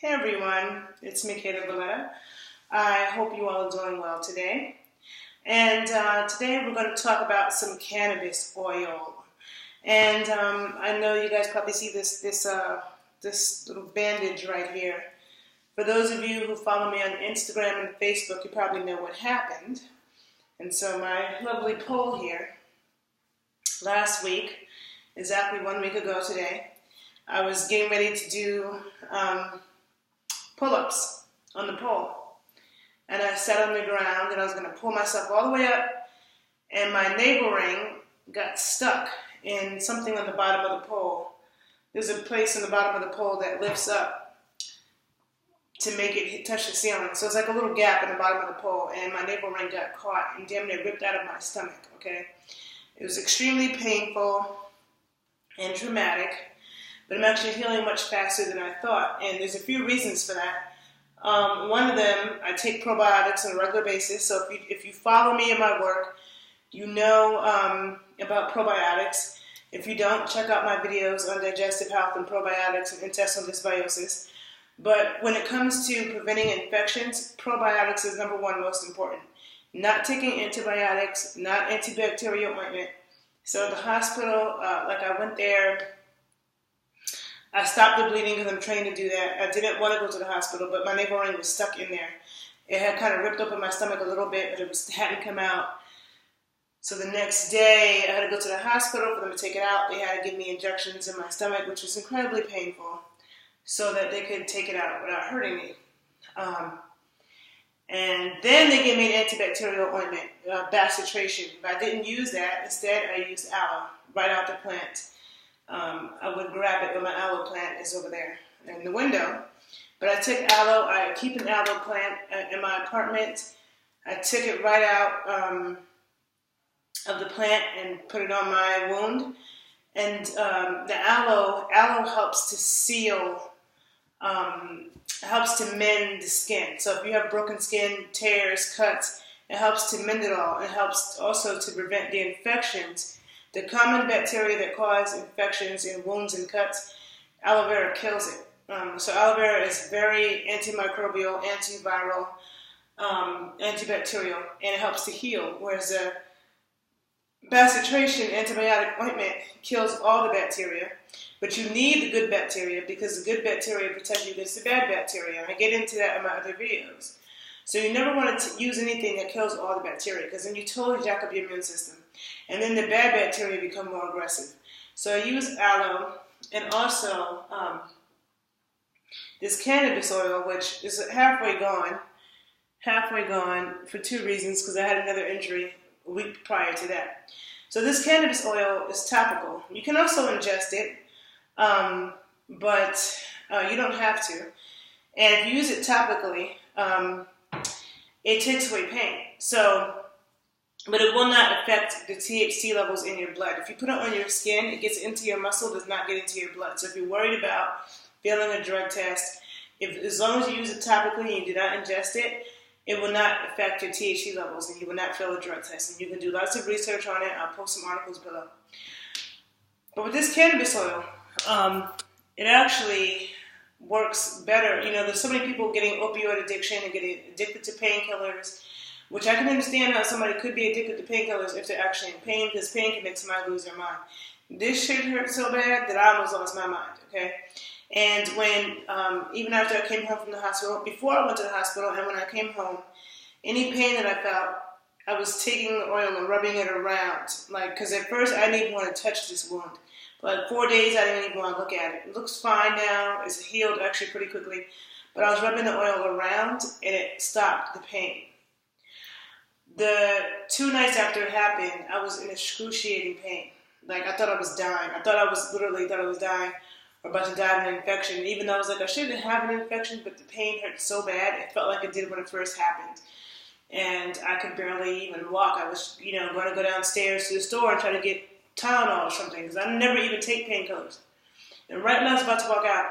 Hey everyone, it's Makeda, Voletta. I hope you all are doing well today. And today we're going to talk about some cannabis oil. And I know you guys probably see this little bandage right here. For those of you who follow me on Instagram and Facebook, you probably know what happened. And so my lovely poll here, last week, exactly 1 week ago today, I was getting ready to do pull-ups on the pole. And I sat on the ground and I was going to pull myself all the way up, and my navel ring got stuck in something on the bottom of the pole. There's a place on the bottom of the pole that lifts up to make it touch the ceiling. So it's like a little gap in the bottom of the pole, and my navel ring got caught and damn near ripped out of my stomach, okay? It was extremely painful and traumatic, but I'm actually healing much faster than I thought, and there's a few reasons for that. One of them, I take probiotics on a regular basis, so if you follow me in my work, you know about probiotics. If you don't, check out my videos on digestive health and probiotics and intestinal dysbiosis. But when it comes to preventing infections, probiotics is number one most important. Not taking antibiotics, not antibacterial ointment. So at the hospital, I went there, I stopped the bleeding because I'm trained to do that. I didn't want to go to the hospital, but my navel ring was stuck in there. It had kind of ripped open my stomach a little bit, but it hadn't come out. So the next day, I had to go to the hospital for them to take it out. They had to give me injections in my stomach, which was incredibly painful, so that they could take it out without hurting me. And then they gave me an antibacterial ointment, bacitration. But I didn't use that. Instead, I used aloe right out the plant. I would grab it, but my aloe plant is over there in the window. But I took aloe. I keep an aloe plant in my apartment. I took it right out of the plant and put it on my wound. And the aloe helps to seal, helps to mend the skin. So if you have broken skin, tears, cuts, it helps to mend it all. It helps also to prevent the infections. The common bacteria that cause infections in wounds and cuts, aloe vera kills it. So aloe vera is very antimicrobial, antiviral, antibacterial, and it helps to heal. Whereas the bacitration antibiotic ointment kills all the bacteria, but you need the good bacteria because the good bacteria protect you against the bad bacteria. I get into that in my other videos. So you never want to use anything that kills all the bacteria because then you totally jack up your immune system. And then the bad bacteria become more aggressive. So I use aloe and also this cannabis oil, which is halfway gone for two reasons, because I had another injury a week prior to that. So this cannabis oil is topical. You can also ingest it, but you don't have to. And if you use it topically, it takes away pain. But it will not affect the THC levels in your blood. If you put it on your skin, it gets into your muscle, does not get into your blood. So if you're worried about failing a drug test, as long as you use it topically and you do not ingest it, it will not affect your THC levels and you will not fail a drug test. And you can do lots of research on it. I'll post some articles below. But with this cannabis oil, it actually works better. You know, there's so many people getting opioid addiction and getting addicted to painkillers, which I can understand how somebody could be addicted to painkillers if they're actually in pain, because pain can make somebody lose their mind. This shit hurt so bad that I almost lost my mind, okay? And when, even after I came home from the hospital, before I went to the hospital and when I came home, any pain that I felt, I was taking the oil and rubbing it around. Because at first I didn't even want to touch this wound. For 4 days I didn't even want to look at it. It looks fine now. It's healed actually pretty quickly. But I was rubbing the oil around and it stopped the pain. The 2 nights after it happened, I was in excruciating pain. I thought I was dying. I literally thought I was dying or about to die of an infection. Even though I was I shouldn't have an infection, but the pain hurt so bad, it felt like it did when it first happened. And I could barely even walk. I was, going to go downstairs to the store and try to get Tylenol or something, because I never even take painkillers. And right when I was about to walk out,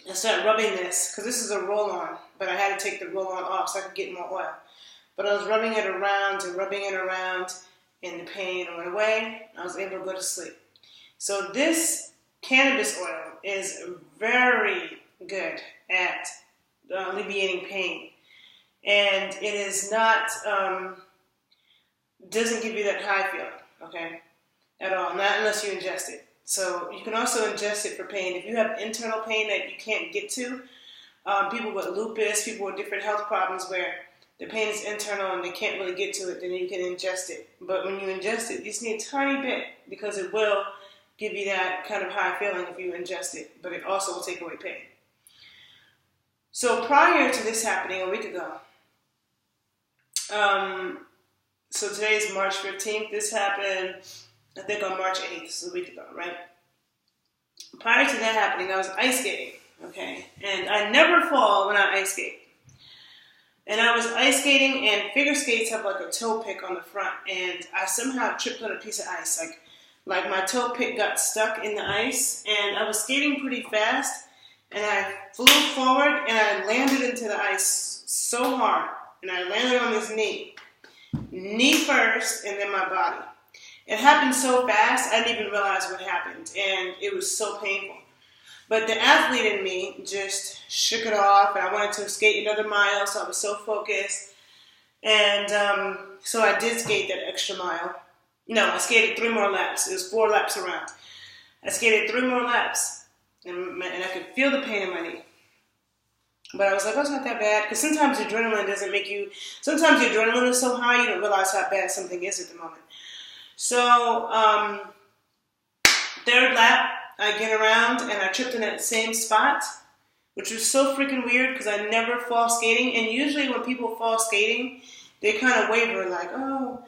I started rubbing this, because this is a roll-on, but I had to take the roll-on off so I could get more oil. But I was rubbing it around, and the pain went away. I was able to go to sleep. So this cannabis oil is very good at alleviating pain. And it is not, doesn't give you that high feeling, okay, at all, not unless you ingest it. So you can also ingest it for pain. If you have internal pain that you can't get to, people with lupus, people with different health problems where the pain is internal and they can't really get to it, then you can ingest it. But when you ingest it, you just need a tiny bit because it will give you that kind of high feeling if you ingest it, but it also will take away pain. So prior to this happening a week ago, so today is March 15th. This happened, I think, on March 8th, so a week ago, right? Prior to that happening, I was ice skating, okay? And I never fall when I ice skate. And I was ice skating, and figure skates have like a toe pick on the front, and I somehow tripped on a piece of ice. Like my toe pick got stuck in the ice, and I was skating pretty fast, and I flew forward, and I landed into the ice so hard, and I landed on this knee first, and then my body. It happened so fast, I didn't even realize what happened, and it was so painful. But the athlete in me just shook it off, and I wanted to skate another mile, so I was so focused. And so I did skate that extra mile. No, I skated 3 more laps. It was 4 laps around. I skated 3 more laps, and I could feel the pain in my knee. But I was like, oh, it's not that bad. Because sometimes adrenaline doesn't make you... Sometimes the adrenaline is so high, you don't realize how bad something is at the moment. So, 3rd lap, I get around, and I tripped in that same spot, which was so freaking weird because I never fall skating. And usually when people fall skating, they kind of waver like, oh,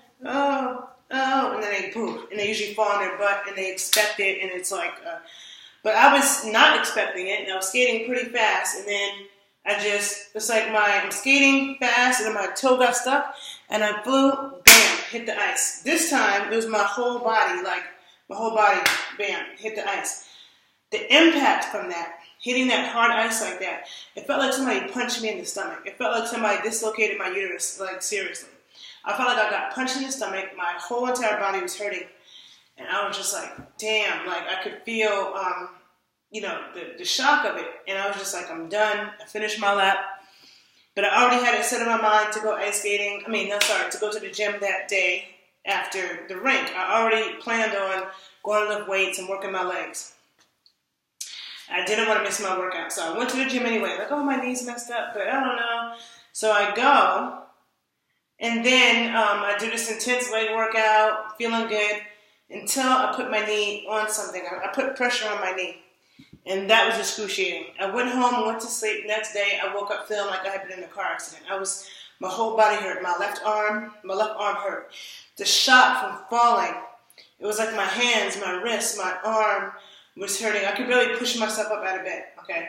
and then they boom, and they usually fall on their butt, and they expect it, and it's like, but I was not expecting it, and I was skating pretty fast, and then it's like I'm skating fast, and then my toe got stuck, and I flew, bam, hit the ice. This time, it was my whole body, bam, hit the ice. The impact from that, hitting that hard ice like that, it felt like somebody punched me in the stomach. It felt like somebody dislocated my uterus, like seriously. I felt like I got punched in the stomach. My whole entire body was hurting. And I was just like, damn, like I could feel, the shock of it. And I was just like, I'm done. I finished my lap. But I already had it set in my mind to go ice skating. To go to the gym that day after the rink. I already planned on going to lift weights and working my legs. I didn't want to miss my workout. So I went to the gym anyway. Like, oh, my knee's messed up, but I don't know. So I go. And then I do this intense leg workout, feeling good, until I put my knee on something. I put pressure on my knee, and that was excruciating. I went home and went to sleep. Next day, I woke up feeling like I had been in a car accident. My whole body hurt. My left arm hurt. The shock from falling, it was like my hands, my wrists, my arm was hurting. I could barely push myself up out of bed, okay?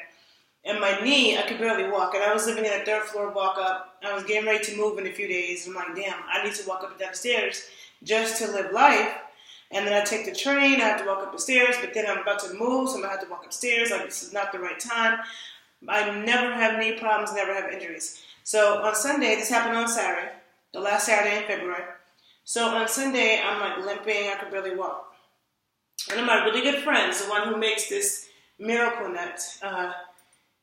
And my knee, I could barely walk. And I was living in a 3rd floor walk up. I was getting ready to move in a few days. I'm like, damn, I need to walk up and down the stairs just to live life. And then I take the train. I have to walk up the stairs. But then I'm about to move, so I'm going to have to walk upstairs. Like, this is not the right time. I never have knee problems, never have injuries. So on Sunday, this happened on Saturday, the last Saturday in February. So on Sunday, I'm like limping. I could barely walk. One of my really good friends, the one who makes this miracle nut,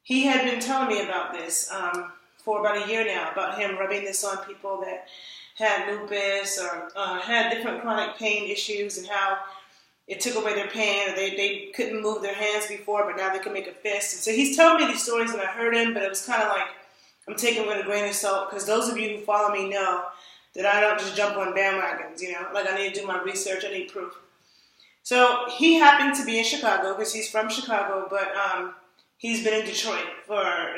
he had been telling me about this for about a year now, about him rubbing this on people that had lupus or had different chronic pain issues and how it took away their pain. Or they couldn't move their hands before, but now they can make a fist. And so he's telling me these stories and I heard him, but it was kind of like I'm taking it with a grain of salt because those of you who follow me know that I don't just jump on bandwagons, like I need to do my research, I need proof. So he happened to be in Chicago because he's from Chicago, but he's been in Detroit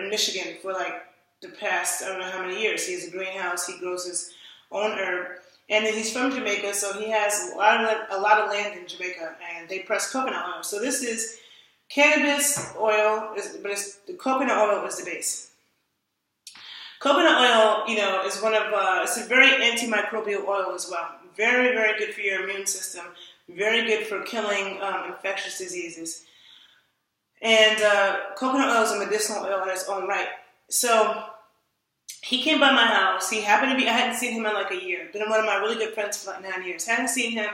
in Michigan for like the past, I don't know how many years. He has a greenhouse. He grows his own herb. And then he's from Jamaica, so he has a lot of land in Jamaica, and they press coconut oil. So this is cannabis oil, but the coconut oil is the base. Coconut oil, is it's a very antimicrobial oil as well. Very, very good for your immune system. Very good for killing infectious diseases. And coconut oil is a medicinal oil in its own right. So he came by my house. He happened to be, I hadn't seen him in like a year. Been one of my really good friends for like 9 years. Hadn't seen him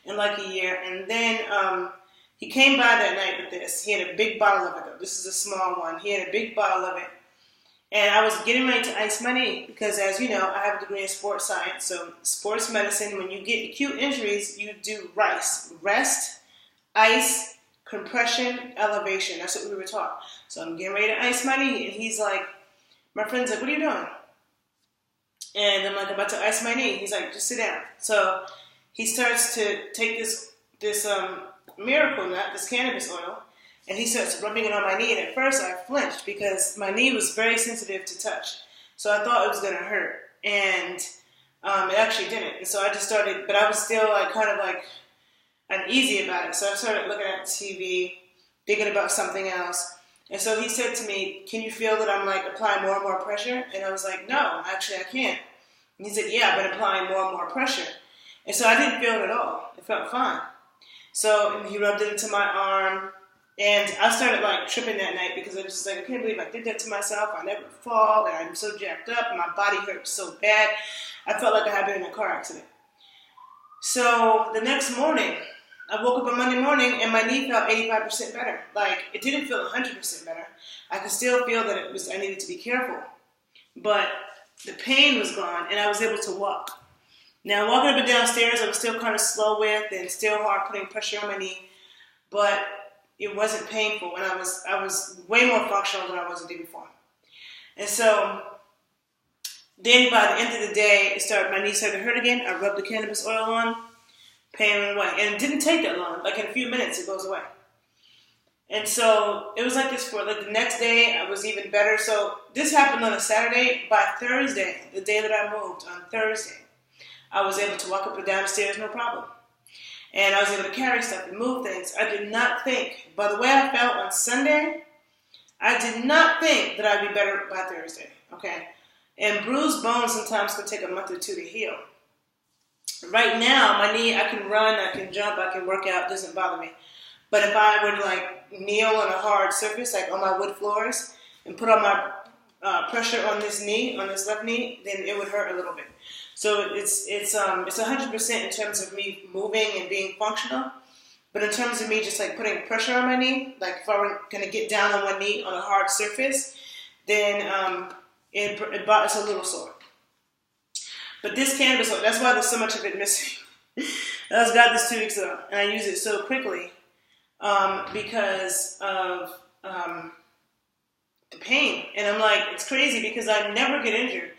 in like a year. And then He came by that night with this. He had a big bottle of it, though. This is a small one. He had a big bottle of it. And I was getting ready to ice my knee because, as you know, I have a degree in sports science. So sports medicine, when you get acute injuries, you do RICE. Rest, ice, compression, elevation. That's what we were taught. So I'm getting ready to ice my knee. And he's like, my friend's like, what are you doing? And I'm like, about to ice my knee. He's like, just sit down. So he starts to take this miracle nut, this cannabis oil, and he starts rubbing it on my knee. And at first I flinched because my knee was very sensitive to touch. So I thought it was going to hurt. And it actually didn't. And so I just started, but I was still like kind of like uneasy about it. So I started looking at the TV, thinking about something else. And so he said to me, can you feel that I'm like applying more and more pressure? And I was like, no, actually I can't. And he said, yeah, I've been applying more and more pressure. And so I didn't feel it at all. It felt fine. So he rubbed it into my arm. And I started like tripping that night because I was just like, I can't believe I did that to myself. I never fall. And I'm so jacked up. And my body hurt so bad. I felt like I had been in a car accident. So the next morning, I woke up on Monday morning and my knee felt 85% better. Like, it didn't feel 100% better. I could still feel that I needed to be careful. But the pain was gone and I was able to walk. Now, walking up and down stairs, I was still kind of slow with and still hard putting pressure on my knee. But it wasn't painful and I was way more functional than I was the day before. And so then by the end of the day, my knee started to hurt again. I rubbed the cannabis oil on. Pain went away. And it didn't take that long. Like in a few minutes, it goes away. And so it was like this for like the next day, I was even better. So this happened on a Saturday. By Thursday, the day that I moved, on Thursday, I was able to walk up and down the stairs, no problem. And I was able to carry stuff and move things. I did not think, by the way I felt on Sunday, I did not think that I'd be better by Thursday. Okay? And bruised bones sometimes can take a month or two to heal. Right now, my knee, I can run, I can jump, I can work out, it doesn't bother me. But if I were to like kneel on a hard surface, like on my wood floors, and put on my pressure on this knee, on this left knee, then it would hurt a little bit. So it's 100% in terms of me moving and being functional. But in terms of me just like putting pressure on my knee, like if I were going to get down on one knee on a hard surface, then it's a little sore. But this cannabis oil, that's why there's so much of it missing. I just got this 2 weeks ago, and I use it so quickly because of the pain. And I'm like, it's crazy because I never get injured.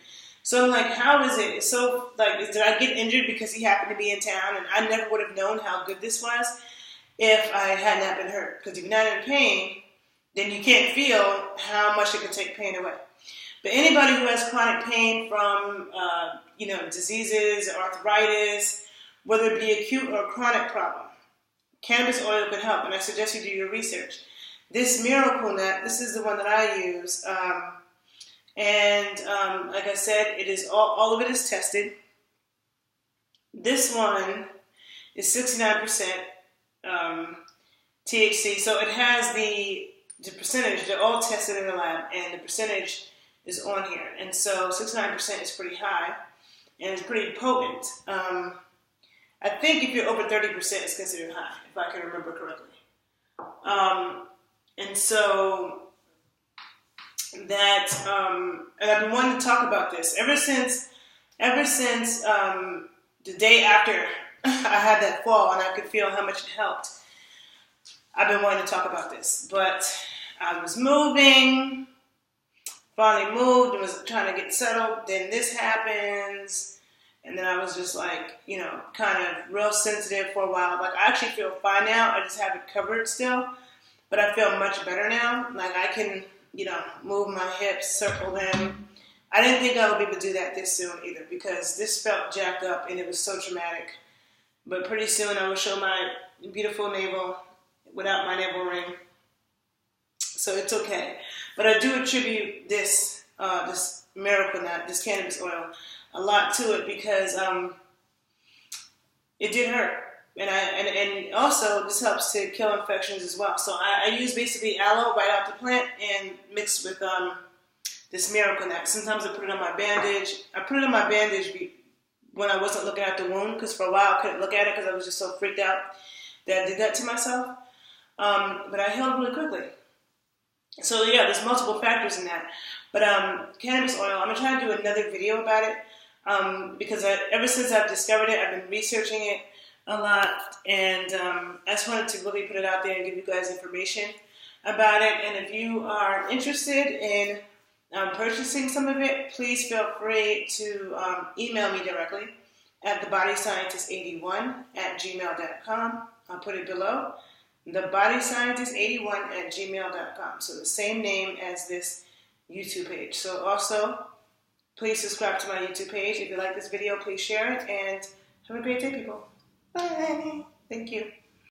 So I'm like, how is it? It's so, like, did I get injured because he happened to be in town, and I never would have known how good this was if I had not been hurt. Because if you're not in pain, then you can't feel how much it can take pain away. But anybody who has chronic pain from, diseases, arthritis, whether it be acute or chronic problem, cannabis oil can help. And I suggest you do your research. This miracle nut, this is the one that I use. Like I said, it is all of it is tested. This one is 69% THC. So it has the percentage. They're all tested in the lab, and the percentage is on here. And so 69% is pretty high, and it's pretty potent. I think if you're over 30%, it's considered high, if I can remember correctly. And so that, and I've been wanting to talk about this ever since the day after I had that fall, and I could feel how much it helped. I've been wanting to talk about this, but I was moving. Finally moved and was trying to get settled. Then this happens. And then I was just like, kind of real sensitive for a while. Like, I actually feel fine now. I just have it covered still. But I feel much better now. Like, I can, move my hips, circle them. I didn't think I would be able to do that this soon either because this felt jacked up and it was so traumatic. But pretty soon I will show my beautiful navel without my navel ring. So it's okay. But I do attribute this miracle nut, this cannabis oil, a lot to it because it did hurt. And also this helps to kill infections as well. So I use basically aloe right out the plant and mixed with this miracle nut. Sometimes I put it on my bandage. I put it on my bandage when I wasn't looking at the wound because for a while I couldn't look at it because I was just so freaked out that I did that to myself. but I healed really quickly. So yeah, there's multiple factors in that. But cannabis oil, I'm going to try to do another video about it because ever since I've discovered it, I've been researching it a lot, and I just wanted to really put it out there and give you guys information about it. And if you are interested in purchasing some of it, please feel free to email me directly at thebodyscientist81@gmail.com. I'll put it below. thebodyscientist81@gmail.com. So the same name as this YouTube page. So also, please subscribe to my YouTube page. If you like this video, please share it, and have a great day, people. Bye. Thank you.